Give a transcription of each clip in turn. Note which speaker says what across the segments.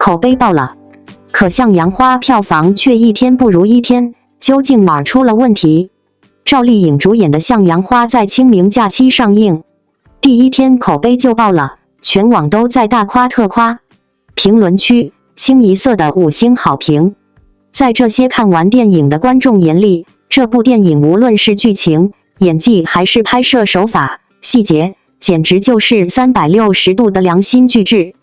Speaker 1: 口碑爆了。可向阳花票房却一天不如一天，究竟哪儿出了问题？赵丽颖主演的《向阳花》在清明假期上映，第一天口碑就爆了，全网都在大夸特夸，评论区清一色的5星好评。在这些看完电影的观众眼里，这部电影无论是剧情、演技还是拍摄手法、细节，简直就是360度的良心巨制。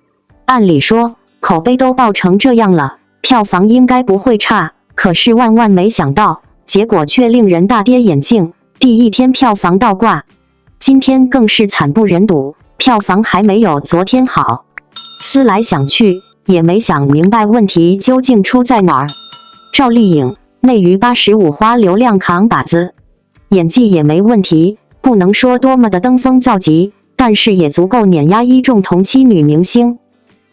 Speaker 1: 按理说，口碑都爆成这样了，票房应该不会差，可是万万没想到，结果却令人大跌眼镜，第一天票房倒挂，今天更是惨不忍睹，票房还没有昨天好。思来想去，也没想明白问题究竟出在哪儿。赵丽颖内娱85花流量扛把子，演技也没问题，不能说多么的登峰造极，但是也足够碾压一众同期女明星。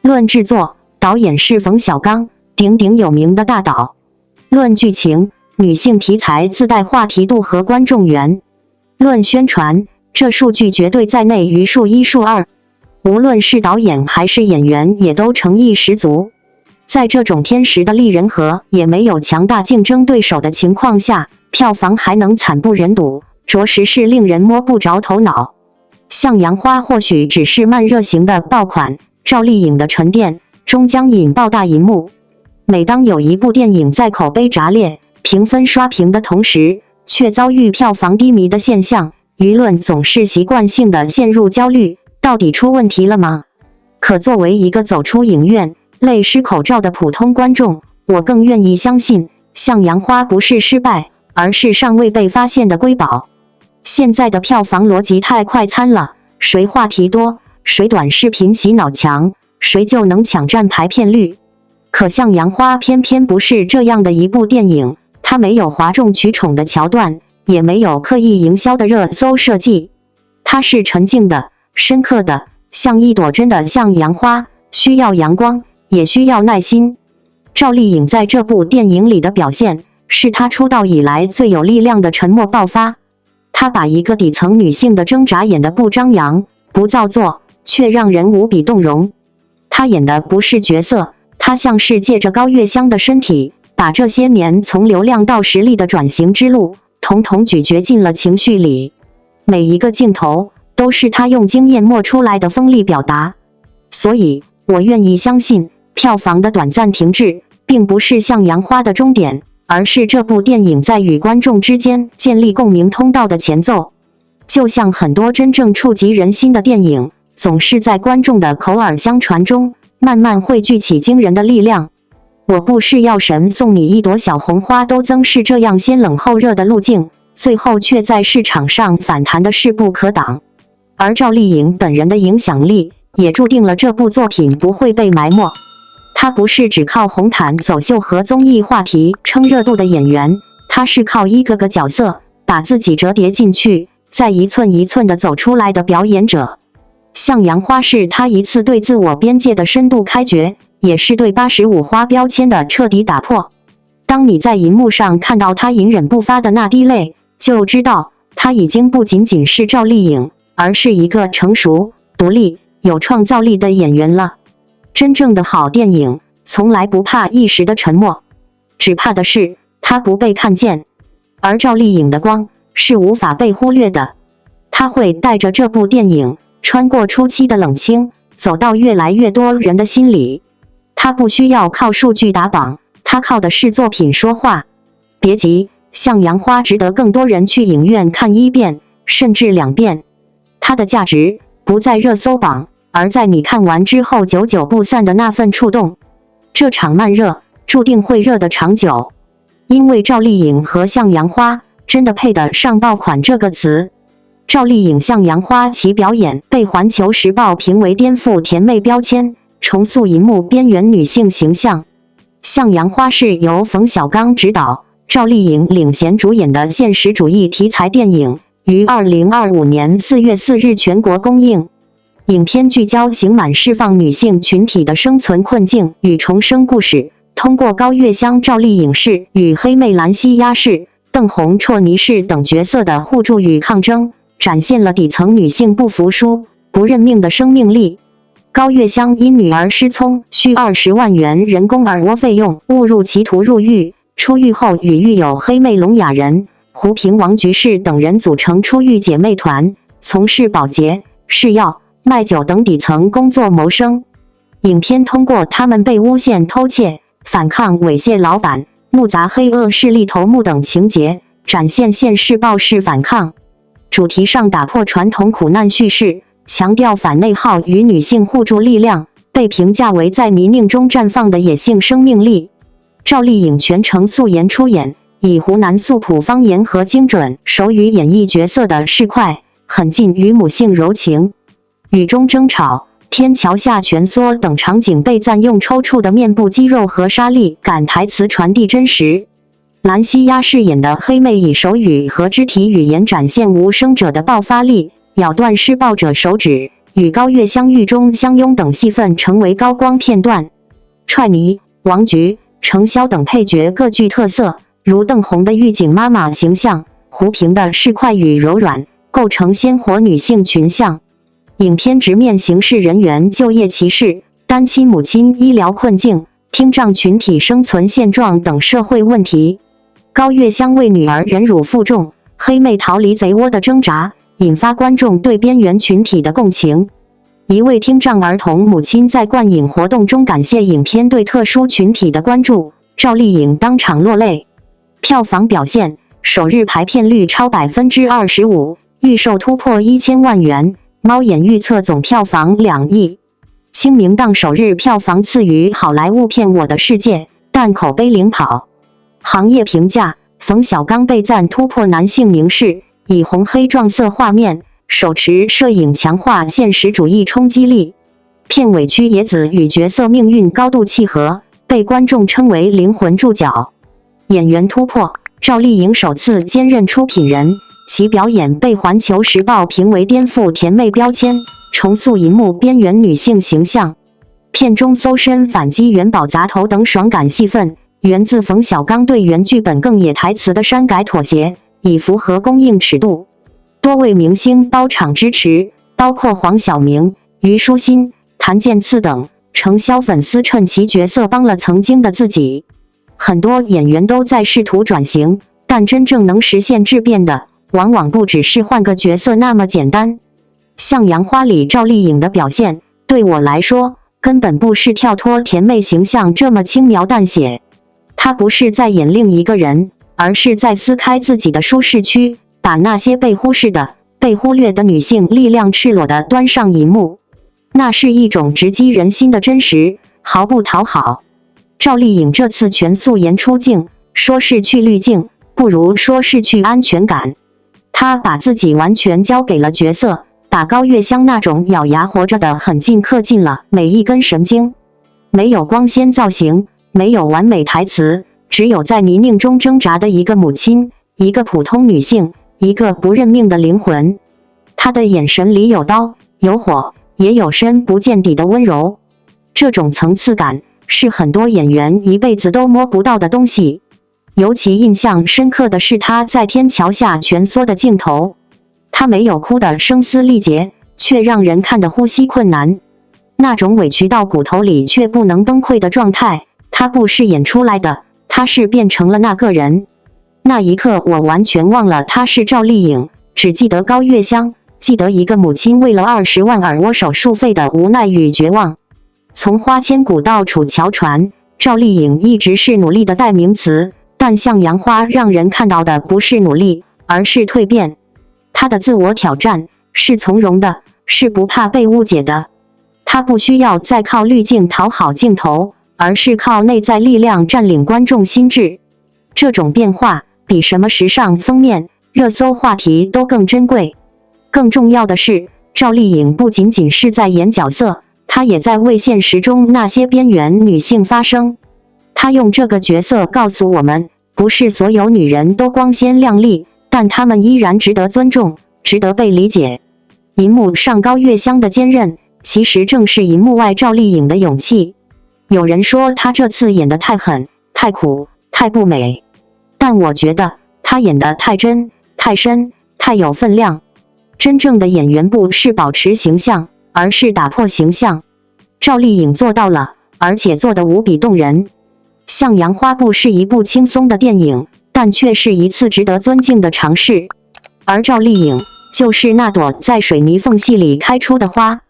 Speaker 1: 论制作，导演是冯小刚，鼎鼎有名的大导。论剧情，女性题材自带话题度和观众缘。论宣传，这数据绝对在内娱数1数2。无论是导演还是演员，也都诚意十足。在这种天时的利人和，也没有强大竞争对手的情况下，票房还能惨不忍睹，着实是令人摸不着头脑。向阳花或许只是慢热型的爆款，赵丽颖的沉淀终将引爆大银幕。每当有一部电影在口碑炸裂、评分刷屏的同时，却遭遇票房低迷的现象，舆论总是习惯性的陷入焦虑，到底出问题了吗？可作为一个走出影院泪湿口罩的普通观众，我更愿意相信，向阳花不是失败，而是尚未被发现的瑰宝。现在的票房逻辑太快餐了，谁话题多，谁短视频洗脑强，谁就能抢占排片率。可向阳花偏偏不是这样的一部电影，它没有哗众取宠的桥段，也没有刻意营销的热搜设计，它是沉静的、深刻的，像一朵真的向阳花，需要阳光，也需要耐心。赵丽颖在这部电影里的表现，是她出道以来最有力量的沉默爆发。她把一个底层女性的挣扎演得不张扬、不造作，却让人无比动容。她演的不是角色，她像是借着高月香的身体，把这些年从流量到实力的转型之路，统统咀嚼进了情绪里。每一个镜头，都是她用经验磨出来的锋利表达。所以，我愿意相信，票房的短暂停滞，并不是向阳花的终点，而是这部电影在与观众之间建立共鸣通道的前奏。就像很多真正触及人心的电影，总是在观众的口耳相传中，慢慢汇聚起惊人的力量。我不是药神送你一朵小红花都曾是这样先冷后热的路径，最后却在市场上反弹的势不可挡。而赵丽颖本人的影响力，也注定了这部作品不会被埋没。她不是只靠红毯走秀和综艺话题撑热度的演员，她是靠一个个角色把自己折叠进去，再一寸一寸地走出来的表演者。向阳花是她一次对自我边界的深度开掘，也是对85花标签的彻底打破。当你在荧幕上看到她隐忍不发的那滴泪，就知道她已经不仅仅是赵丽颖，而是一个成熟、独立、有创造力的演员了。真正的好电影，从来不怕一时的沉默，只怕的是它不被看见。而赵丽颖的光，是无法被忽略的。她会带着这部电影，穿过初期的冷清，走到越来越多人的心里。她不需要靠数据打榜，她靠的是作品说话。别急，向阳花值得更多人去影院看1遍，甚至2遍。它的价值不在热搜榜，而在你看完之后久久不散的那份触动。这场慢热注定会热得长久，因为赵丽颖和向阳花真的配得上爆款这个词。赵丽颖向阳花其表演被环球时报评为颠覆甜妹标签，重塑银幕边缘女性形象。向阳花是由冯小刚执导，赵丽颖领衔主演的现实主义题材电影，于2025年4月4日全国公映。影片聚焦刑满释放女性群体的生存困境与重生故事，通过高月香、赵丽颖式与黑妹兰西亚式、邓红、绰尼式等角色的互助与抗争，展现了底层女性不服输、不认命的生命力。高月香因女儿失聪，需20万元人工耳蜗费用，误入歧途入狱。出狱后与狱友黑妹聋哑人、胡平、王菊氏等人组成出狱姐妹团，从事保洁、试药、卖酒等底层工作谋生。影片通过他们被诬陷偷窃、反抗猥亵老板、怒砸黑恶势力头目等情节，展现现世报式反抗。主题上打破传统苦难叙事，强调反内耗与女性互助力量，被评价为在泥泞中绽放的野性生命力。赵丽颖全程素颜出演，以湖南素朴方言和精准手语演绎角色的市侩、狠劲与母性柔情。雨中争吵、天桥下蜷缩等场景被赞用抽搐的面部肌肉和杀力感台词传递真实。兰西亚饰演的黑妹以手语和肢体语言展现无声者的爆发力，咬断施暴者手指，与高月香狱中相拥等戏份成为高光片段。踹泥、王菊、程潇等配角各具特色，如邓红的狱警妈妈形象，胡平的市侩与柔软，构成鲜活女性群像。影片直面刑事人员就业歧视、单亲母亲医疗困境、听障群体生存现状等社会问题。高月香为女儿忍辱负重，黑妹逃离贼窝的挣扎，引发观众对边缘群体的共情。一位听障儿童母亲在观影活动中感谢影片对特殊群体的关注，赵丽颖当场落泪。票房表现，首日排片率超25%，预售突破1000万元，猫眼预测总票房2亿。清明档首日票房次于好莱坞片《我的世界》，但口碑领跑。行业评价，冯小刚被赞突破男性凝视，以红黑撞色画面手持摄影强化现实主义冲击力。片尾曲野子与角色命运高度契合，被观众称为灵魂注脚。演员突破，赵丽颖首次兼任出品人，其表演被环球时报评为颠覆甜妹标签，重塑银幕边缘女性形象。片中搜身反击元宝砸头等爽感戏份，源自冯小刚对原剧本更野台词的删改妥协，以符合公映尺度。多位明星包场支持，包括黄晓明、虞书欣、谭健次等。程潇粉丝趁其角色帮了曾经的自己。很多演员都在试图转型，但真正能实现质变的，往往不只是换个角色那么简单。像《杨花》里赵丽颖的表现，对我来说，根本不是跳脱甜妹形象这么轻描淡写。她不是在演另一个人，而是在撕开自己的舒适区，把那些被忽视的、被忽略的女性力量赤裸地端上银幕。那是一种直击人心的真实，毫不讨好。赵丽颖这次全素颜出镜，说是去滤镜，不如说是去安全感。她把自己完全交给了角色，把高月香那种咬牙活着的狠劲刻进了每一根神经。没有光鲜造型，没有完美台词，只有在泥泞中挣扎的一个母亲，一个普通女性，一个不认命的灵魂。她的眼神里有刀，有火，也有深不见底的温柔。这种层次感是很多演员一辈子都摸不到的东西。尤其印象深刻的是她在天桥下蜷缩的镜头，她没有哭得声嘶力竭，却让人看得呼吸困难。那种委屈到骨头里却不能崩溃的状态，她不是演出来的，她是变成了那个人。那一刻我完全忘了她是赵丽颖，只记得高月香，记得一个母亲为了20万耳蜗手术费的无奈与绝望。从花千骨到楚乔传，赵丽颖一直是努力的代名词，但向阳花让人看到的不是努力，而是蜕变。她的自我挑战是从容的，是不怕被误解的。她不需要再靠滤镜讨好镜头，而是靠内在力量占领观众心智。这种变化比什么时尚封面、热搜话题都更珍贵。更重要的是，赵丽颖不仅仅是在演角色，她也在为现实中那些边缘女性发声。她用这个角色告诉我们，不是所有女人都光鲜亮丽，但她们依然值得尊重，值得被理解。银幕上高月香的坚韧，其实正是银幕外赵丽颖的勇气。有人说她这次演得太狠、太苦、太不美，但我觉得她演得太真、太深、太有分量。真正的演员不是保持形象，而是打破形象。赵丽颖做到了，而且做得无比动人。《向阳花不》是一部轻松的电影，但却是一次值得尊敬的尝试。而赵丽颖就是那朵在水泥缝隙里开出的花，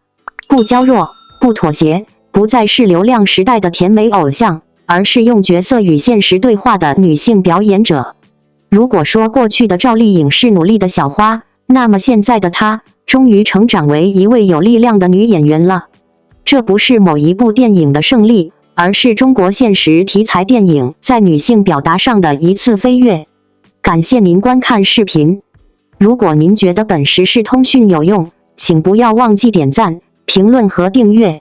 Speaker 1: 不娇弱，不妥协，不再是流量时代的甜美偶像，而是用角色与现实对话的女性表演者。如果说过去的赵丽颖是努力的小花，那么现在的她终于成长为一位有力量的女演员了。这不是某一部电影的胜利，而是中国现实题材电影在女性表达上的一次飞跃。感谢您观看视频。如果您觉得本时事通讯有用，请不要忘记点赞、评论和订阅。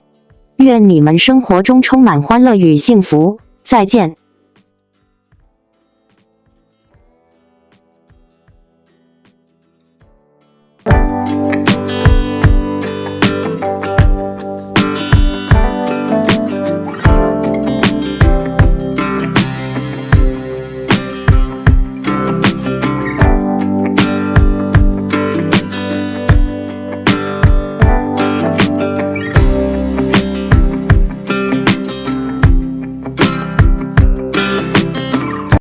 Speaker 1: 愿你们生活中充满欢乐与幸福。再见。